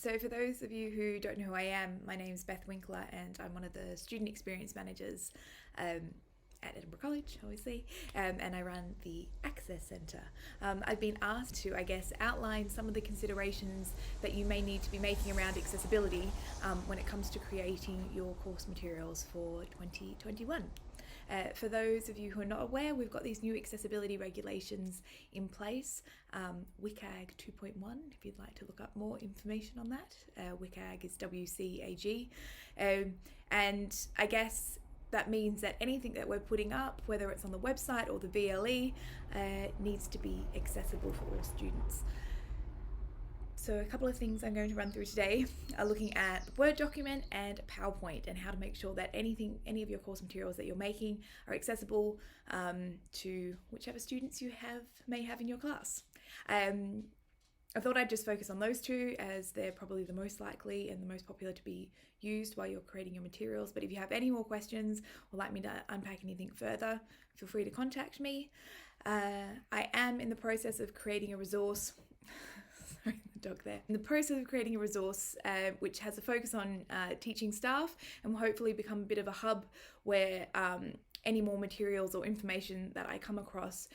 So for those of you who don't know who I am, my name is Beth Winkler and I'm one of the student experience managers at Edinburgh College, obviously, and I run the Access Centre. I've been asked to, outline some of the considerations that you may need to be making around accessibility when it comes to creating your course materials for 2021. For those of you who are not aware, we've got these new accessibility regulations in place, WCAG 2.1, if you'd like to look up more information on that. WCAG is WCAG. And I guess that means that anything that we're putting up, whether it's on the website or the VLE, needs to be accessible for all students. So a couple of things I'm going to run through today are looking at Word document and PowerPoint and how to make sure that any of your course materials that you're making are accessible to whichever students you may have in your class. I thought I'd just focus on those two as they're probably the most likely and the most popular to be used while you're creating your materials. But if you have any more questions or like me to unpack anything further, feel free to contact me. I am in the process of creating a resource. Sorry, the dog there. In the process of creating a resource which has a focus on teaching staff and will hopefully become a bit of a hub where any more materials or information that I come across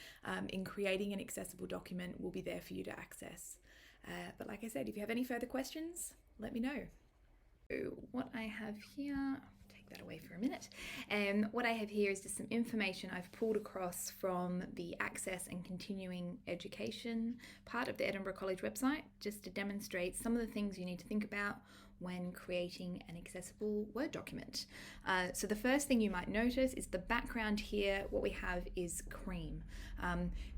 in creating an accessible document will be there for you to access. But like I said, if you have any further questions, let me know. So what I have here, take that away for a minute. What I have here is just some information I've pulled across from the Access and Continuing Education part of the Edinburgh College website, just to demonstrate some of the things you need to think about when creating an accessible Word document. So the first thing you might notice is the background here. What we have is cream.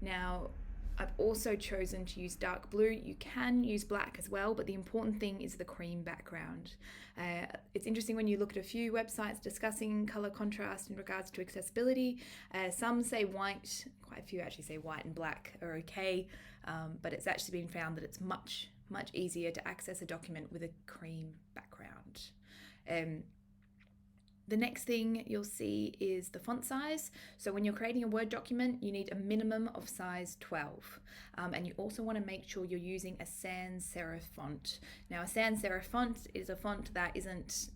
Now, I've also chosen to use dark blue. You can use black as well, but the important thing is the cream background. It's interesting when you look at a few websites discussing color contrast in regards to accessibility. Some say white, quite a few actually say white and black are okay, but it's actually been found that it's much easier to access a document with a cream background. The next thing you'll see is the font size. So when you're creating a Word document, you need a minimum of size 12. And you also want to make sure you're using a sans serif font. Now, a sans serif font is a font that isn't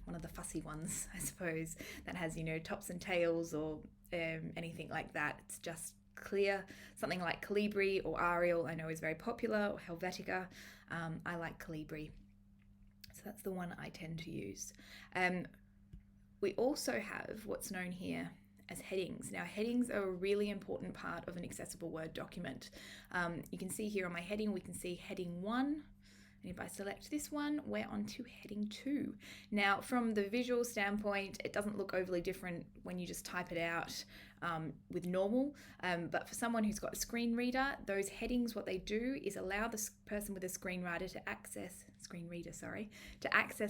one of the fussy ones, I suppose, that has, tops and tails or anything like that. It's just clear. Something like Calibri or Arial I know is very popular, or Helvetica. I like Calibri. So that's the one I tend to use. We also have what's known here as headings. Now, headings are a really important part of an accessible Word document. You can see here on my heading, we can see heading 1. And if I select this one, we're on to heading 2. Now, from the visual standpoint, it doesn't look overly different when you just type it out with normal. But for someone who's got a screen reader, those headings, what they do is allow the person with a screen reader to access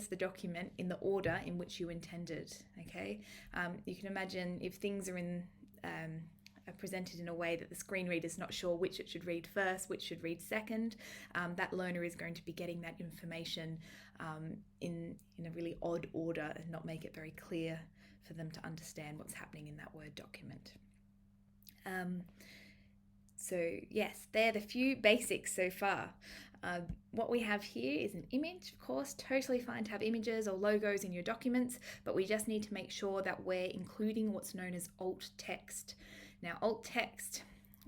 the document in the order in which you intended. Okay, you can imagine if things are are presented in a way that the screen reader is not sure which it should read first, which should read second, that learner is going to be getting that information in a really odd order and not make it very clear for them to understand what's happening in that Word document. So yes, they're the few basics so far. What we have here is an image, of course, totally fine to have images or logos in your documents, but we just need to make sure that we're including what's known as alt text. Now, alt text,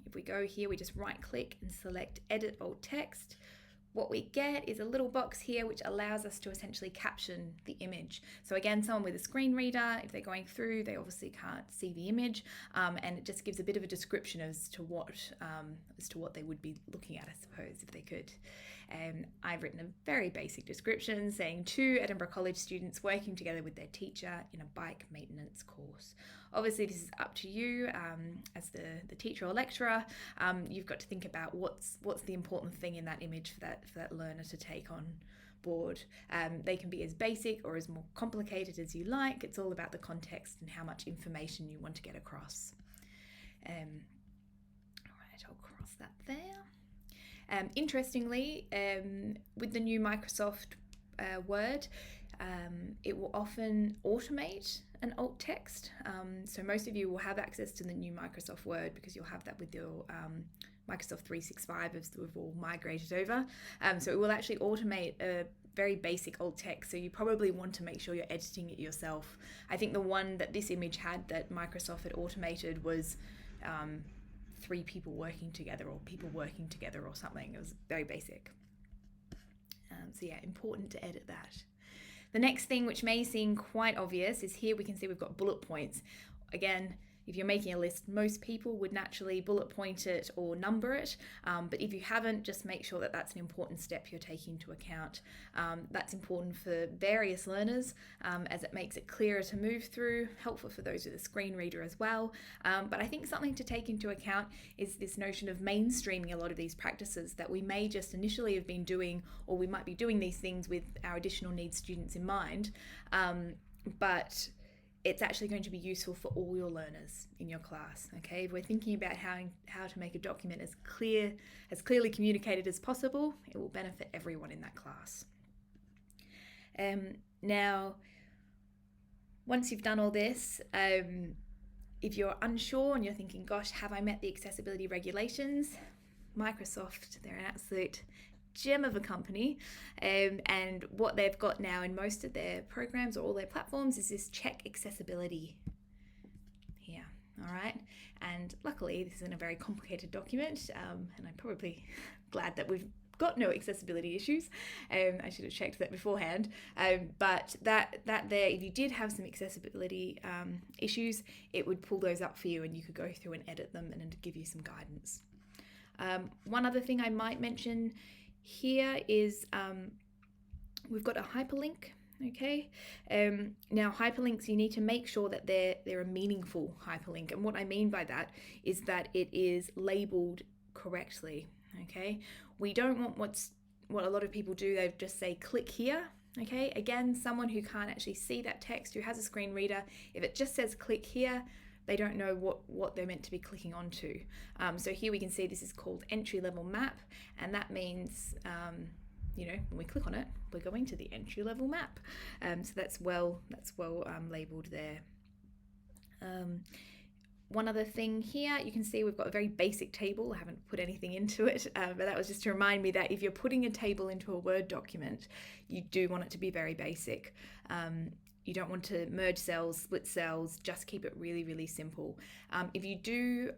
if we go here, we just right click and select edit alt text. What we get is a little box here which allows us to essentially caption the image. So again, someone with a screen reader, if they're going through, they obviously can't see the image, and it just gives a bit of a description as to what they would be looking at, I suppose, if they could. I've written a very basic description saying 2 Edinburgh College students working together with their teacher in a bike maintenance course. Obviously, this is up to you as the teacher or lecturer. You've got to think about what's the important thing in that image for that learner to take on board. They can be as basic or as more complicated as you like. It's all about the context and how much information you want to get across. All right, I'll cross that there. Interestingly, with the new Microsoft Word, it will often automate an alt text. So most of you will have access to the new Microsoft Word because you'll have that with your Microsoft 365 as we've all migrated over. So it will actually automate a very basic alt text, so you probably want to make sure you're editing it yourself. I think the one that this image had that Microsoft had automated was 3 people working together or people working together or something. It was very basic. So yeah, important to edit that. The next thing, which may seem quite obvious, is here we can see we've got bullet points. Again, if you're making a list, most people would naturally bullet point it or number it, but if you haven't, just make sure that that's an important step you're taking into account. That's important for various learners, as it makes it clearer to move through, helpful for those with a screen reader as well. But I think something to take into account is this notion of mainstreaming a lot of these practices that we may just initially have been doing, or we might be doing these things with our additional needs students in mind, but it's actually going to be useful for all your learners in your class. Okay, if we're thinking about how to make a document as clearly communicated as possible, it will benefit everyone in that class. Now, once you've done all this, if you're unsure and you're thinking, gosh, have I met the accessibility regulations? Microsoft, they're an absolute gem of a company, and what they've got now in most of their programs or all their platforms is this check accessibility here. All right, and luckily this isn't a very complicated document, and I'm probably glad that we've got no accessibility issues. I should have checked that beforehand, but that there, if you did have some accessibility issues, it would pull those up for you and you could go through and edit them and give you some guidance. One other thing I might mention here is we've got a hyperlink. Okay, now hyperlinks, you need to make sure that they're a meaningful hyperlink, and what I mean by that is that it is labeled correctly. Okay, we don't want what a lot of people do. They just say click here. Okay, again, someone who can't actually see that text, who has a screen reader, if it just says click here, they don't know what they're meant to be clicking onto. So here we can see this is called entry-level map, and that means, when we click on it, we're going to the entry-level map. So that's well labelled there. One other thing here, you can see we've got a very basic table. I haven't put anything into it, but that was just to remind me that if you're putting a table into a Word document, you do want it to be very basic. You don't want to merge cells, split cells, just keep it really, really simple. If you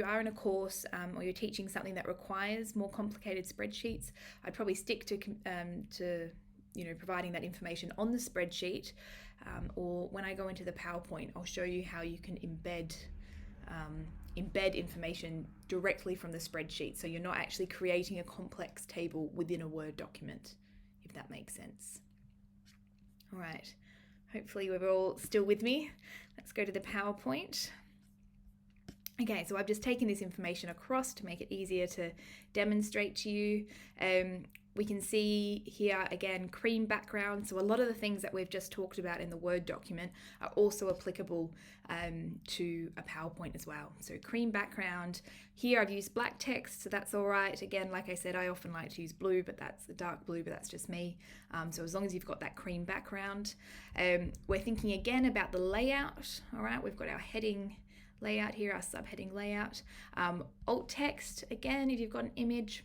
are in a course or you're teaching something that requires more complicated spreadsheets, I'd probably stick to providing that information on the spreadsheet, or when I go into the PowerPoint, I'll show you how you can embed information directly from the spreadsheet, so you're not actually creating a complex table within a Word document, if that makes sense. All right. Hopefully we're all still with me. Let's go to the PowerPoint. Okay, so I've just taken this information across to make it easier to demonstrate to you. We can see here again, cream background. So a lot of the things that we've just talked about in the Word document are also applicable to a PowerPoint as well. So cream background. Here I've used black text, so that's all right. Again, like I said, I often like to use blue, but that's the dark blue, but that's just me. So as long as you've got that cream background. We're thinking again about the layout. All right, we've got our heading layout here, our subheading layout. Alt text, again, if you've got an image,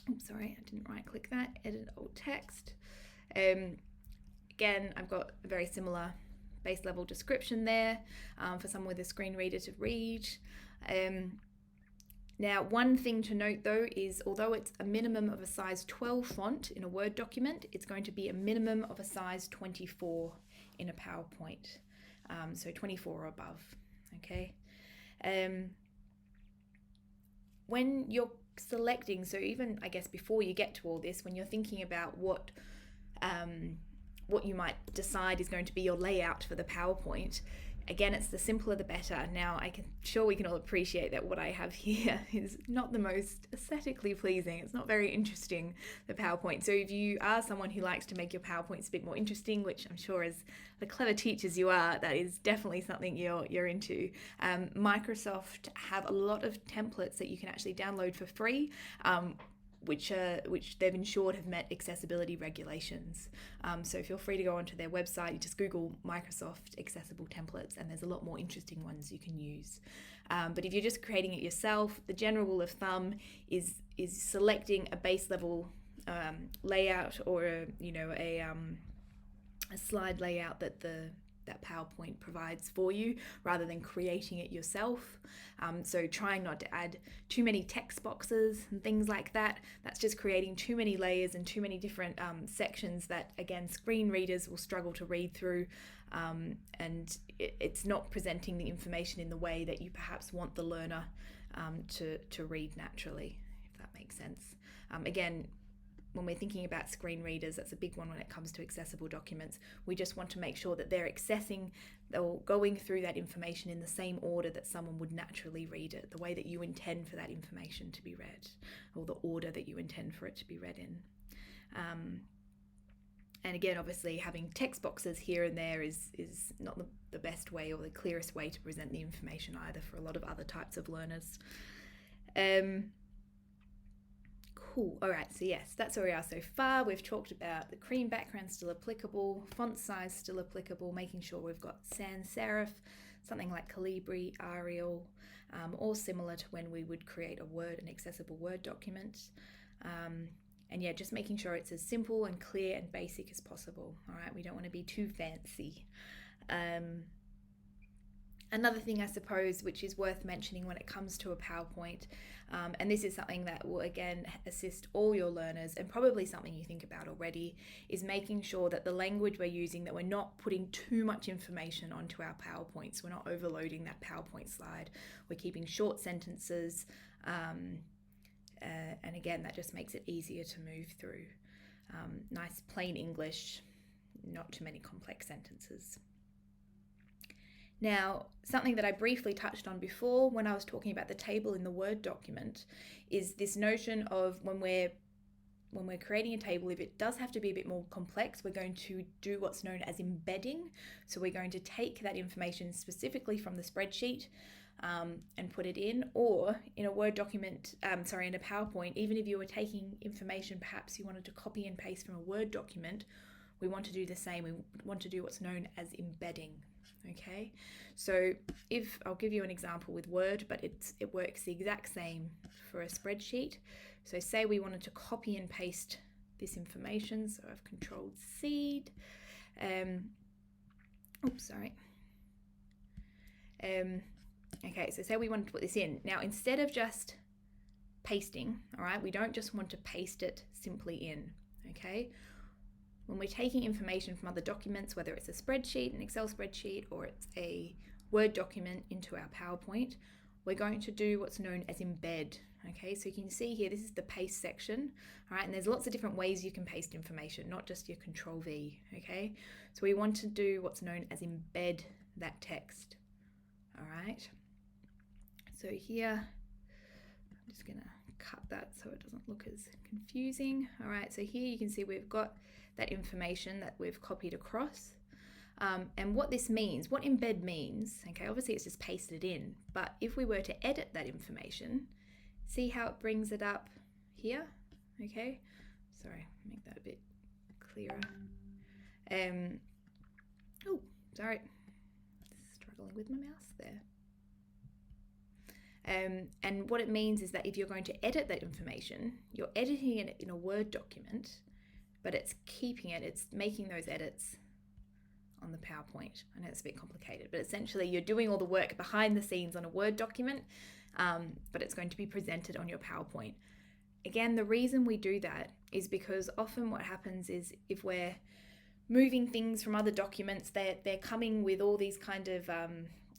oops, sorry, I didn't right click that, edit alt text. Again, I've got a very similar base level description there for someone with a screen reader to read. Now, one thing to note though is although it's a minimum of a size 12 font in a Word document, it's going to be a minimum of a size 24 in a PowerPoint. So 24 or above, okay? When you're selecting, so even I guess before you get to all this, when you're thinking about what you might decide is going to be your layout for the PowerPoint, again, it's the simpler the better. Now, sure we can all appreciate that what I have here is not the most aesthetically pleasing. It's not very interesting, the PowerPoint. So if you are someone who likes to make your PowerPoints a bit more interesting, which I'm sure as the clever teachers you are, that is definitely something you're into. Microsoft have a lot of templates that you can actually download for free, which they've ensured have met accessibility regulations. So feel free to go onto their website. You just Google Microsoft accessible templates, and there's a lot more interesting ones you can use. But if you're just creating it yourself, the general rule of thumb is selecting a base level layout, or a slide layout that PowerPoint provides for you, rather than creating it yourself. So trying not to add too many text boxes and things like that. That's just creating too many layers and too many different sections that, again, screen readers will struggle to read through, and it's not presenting the information in the way that you perhaps want the learner to read naturally, if that makes sense. Again, when we're thinking about screen readers, that's a big one when it comes to accessible documents. We just want to make sure that they're accessing or going through that information in the same order that someone would naturally read it, the way that you intend for that information to be read, or the order that you intend for it to be read in. And again, obviously, having text boxes here and there is not the best way or the clearest way to present the information either for a lot of other types of learners. Cool. All right, so yes, that's where we are so far. We've talked about the cream background still applicable, font size still applicable, making sure we've got sans serif, something like Calibri, Arial, or similar to when we would create an accessible Word document. And yeah, just making sure it's as simple and clear and basic as possible. All right, we don't want to be too fancy. Another thing, I suppose, which is worth mentioning when it comes to a PowerPoint, and this is something that will again assist all your learners, and probably something you think about already, is making sure that the language we're using, that we're not putting too much information onto our PowerPoints. We're not overloading that PowerPoint slide. We're keeping short sentences, and again, that just makes it easier to move through. Nice plain English, not too many complex sentences. Now, something that I briefly touched on before when I was talking about the table in the Word document is this notion of when we're creating a table, if it does have to be a bit more complex, we're going to do what's known as embedding. So we're going to take that information specifically from the spreadsheet and put it in, or in a Word document, in a PowerPoint, even if you were taking information perhaps you wanted to copy and paste from a Word document, we want to do the same. We want to do what's known as embedding. Okay, so if I'll give you an example with Word, but it works the exact same for a spreadsheet. So say we wanted to copy and paste this information, so I've controlled C. Okay, so say we wanted to put this in. Now, instead of just pasting, all right, we don't just want to paste it simply in, okay? When we're taking information from other documents, whether it's a spreadsheet, an Excel spreadsheet, or it's a Word document into our PowerPoint, we're going to do what's known as embed. Okay, so you can see here, this is the paste section, all right, and there's lots of different ways you can paste information, not just your Control V, okay? So we want to do what's known as embed that text, all right? So here, I'm just gonna cut that so it doesn't look as confusing. All right, so here you can see we've got that information that we've copied across. And what this means, what embed means, okay, obviously it's just pasted in, but if we were to edit that information, see how it brings it up here, okay? Sorry, make that a bit clearer. Oh, sorry, struggling with my mouse there. And what it means is that if you're going to edit that information, you're editing it in a Word document, but it's keeping it, it's making those edits on the PowerPoint. I know it's a bit complicated, but essentially you're doing all the work behind the scenes on a Word document, but it's going to be presented on your PowerPoint. Again, the reason we do that is because often what happens is if we're moving things from other documents, they're coming with all these kind of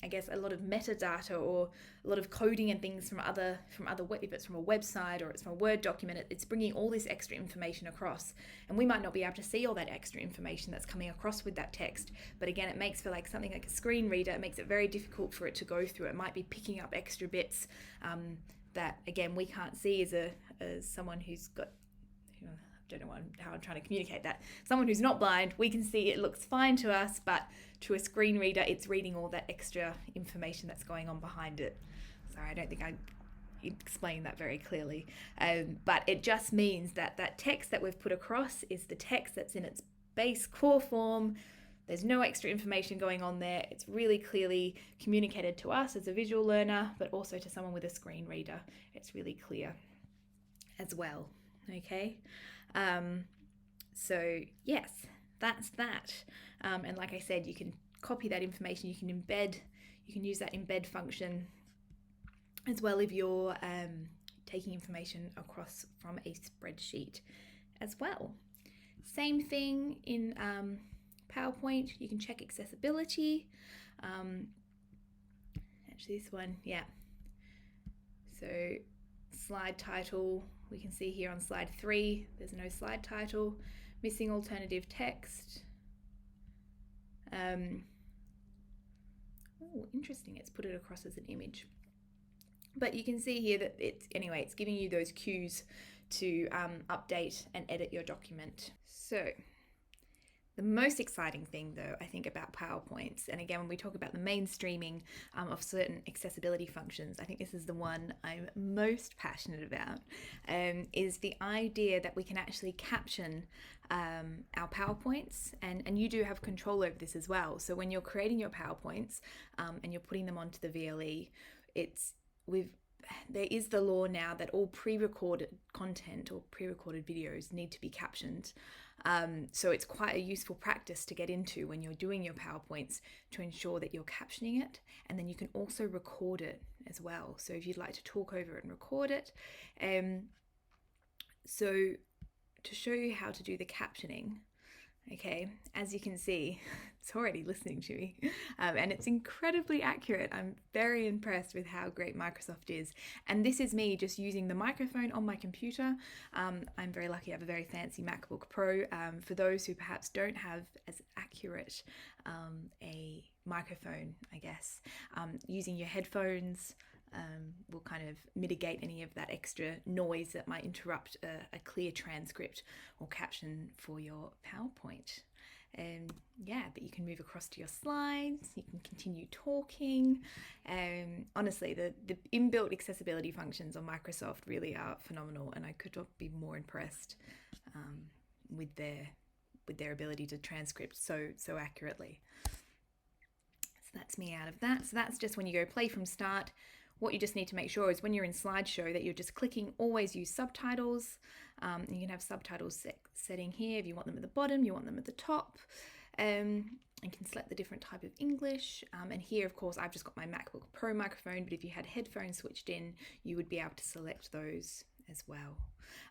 I guess a lot of metadata or a lot of coding and things from other if it's from a website or it's from a Word document, it's bringing all this extra information across, and we might not be able to see all that extra information that's coming across with that text. But again, it makes for like something like a screen reader, it makes it very difficult for it to go through. It might be picking up extra bits that again we can't see as someone who's got, I don't know how I'm trying to communicate that. Someone who's not blind, we can see it looks fine to us, but to a screen reader, it's reading all that extra information that's going on behind it. Sorry, I don't think I explained that very clearly. But it just means that that text that we've put across is the text that's in its base core form, There's no extra information going on there. It's really clearly communicated to us as a visual learner, but also to someone with a screen reader. It's really clear as well. Okay. So yes, that's that. And like I said, you can copy that information. You can use that embed function as well if you're taking information across from a spreadsheet as well. Same thing in PowerPoint. You can check accessibility. Actually, this one, yeah. So slide title, we can see here on slide 3, there's no slide title. Missing alternative text. Oh, interesting, it's put it across as an image. But you can see here that it's giving you those cues to update and edit your document. So the most exciting thing, though, I think about PowerPoints, and again, when we talk about the mainstreaming of certain accessibility functions, I think this is the one I'm most passionate about, is the idea that we can actually caption our PowerPoints, and you do have control over this as well. So when you're creating your PowerPoints and you're putting them onto the VLE, there is the law now that all pre-recorded content or pre-recorded videos need to be captioned. So it's quite a useful practice to get into when you're doing your PowerPoints to ensure that you're captioning it, and then you can also record it as well. So if you'd like to talk over it and record it. So to show you how to do the captioning, okay, as you can see, it's already listening to me, and it's incredibly accurate. I'm very impressed with how great Microsoft is. And this is me just using the microphone on my computer. I'm very lucky I have a very fancy MacBook Pro. For those who perhaps don't have as accurate a microphone, I guess, using your headphones will kind of mitigate any of that extra noise that might interrupt a clear transcript or caption for your PowerPoint. But you can move across to your slides, you can continue talking. Honestly, the inbuilt accessibility functions on Microsoft really are phenomenal, and I could not be more impressed with their ability to transcript so accurately. So that's me out of that. So that's just when you go play from start. What you just need to make sure is when you're in slideshow that you're just clicking always use subtitles. You can have subtitles setting here if you want them at the bottom, you want them at the top. And can select the different type of English. And here, of course, I've just got my MacBook Pro microphone, but if you had headphones switched in, you would be able to select those as well.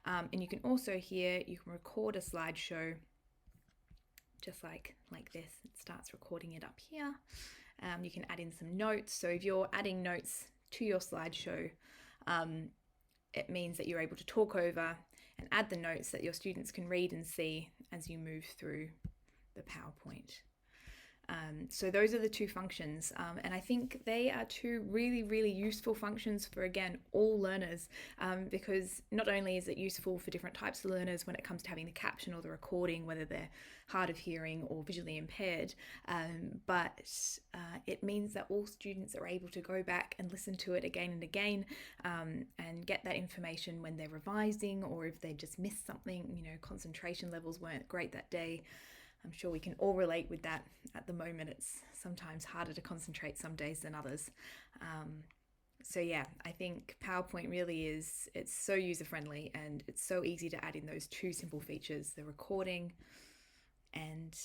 And you can also here, you can record a slideshow just like this. It starts recording it up here. You can add in some notes. So if you're adding notes to your slideshow, it means that you're able to talk over and add the notes that your students can read and see as you move through the PowerPoint. So those are the two functions, and I think they are two really, really useful functions for, again, all learners, because not only is it useful for different types of learners when it comes to having the caption or the recording, whether they're hard of hearing or visually impaired, but it means that all students are able to go back and listen to it again and again, and get that information when they're revising, or if they just missed something, concentration levels weren't great that day. I'm sure we can all relate with that at the moment. It's sometimes harder to concentrate some days than others. So yeah, I think PowerPoint really is, it's so user-friendly and it's so easy to add in those two simple features, the recording and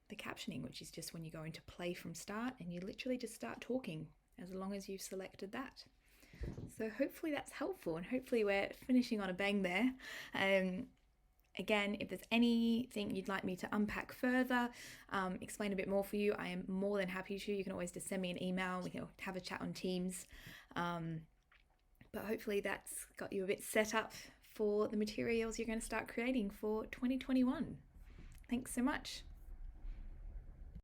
the captioning, which is just when you go into play from start and you literally just start talking as long as you've selected that. So hopefully that's helpful, and hopefully we're finishing on a bang there. Again, if there's anything you'd like me to unpack further, explain a bit more for you, I am more than happy to. You can always just send me an email. We can have a chat on Teams. But hopefully that's got you a bit set up for the materials you're going to start creating for 2021. Thanks so much.